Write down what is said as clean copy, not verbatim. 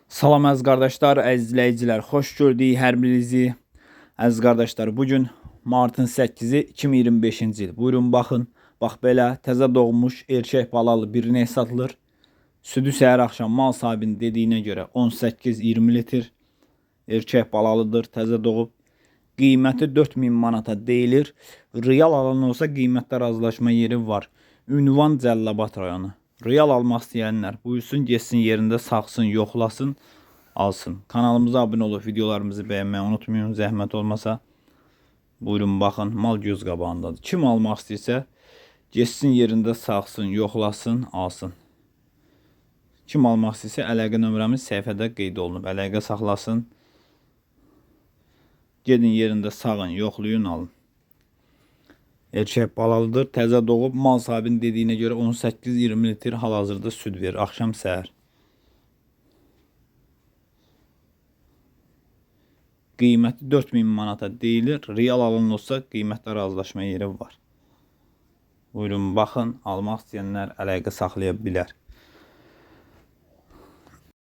Salam əziz qardaşlar, əziz izləyicilər, xoş gördük hər birinizi. Əziz qardaşlar, bugün martın 8-i 2025-ci il. Buyurun baxın, bax belə təzə doğmuş erkək balalı bir inek satılır. Südü səhər axşam mal sahibinin dediyinə görə 18-20 litr erkək balalıdır, təzə doğub. Qiyməti 4000 manata deyilir. Real alan olsa qiymətdə razılaşma yeri var. Ünvan Cəlilabad rayonu. Real almaq istəyənlər buyursun, getsin yerində saxsın, yoxlasın, alsın. Kanalımıza abunə olub videolarımızı bəyənməyi unutmayın, zəhmət olmasa. Buyurun baxın, mal göz qabağındadır. Kim almaq istəyirsə, getsin yerində saxsın, yoxlasın, alsın. Kim almaq istəyirsə, əlaqə nömrəmiz səhifədə qeyd olunub. Əlaqə saxlasın. Gedin yerində sağın, yoxlayın, alın. Erkək balalıdır, təzə doğub, mal sahibinin dediyinə görə 18-20 litr hal-hazırda süd verir, axşam səhər. Qiyməti 4000 manata deyilir, real alan olsa qiymətdə razılaşma yeri var. Buyurun baxın, almaq istəyənlər əlaqə saxlaya bilər.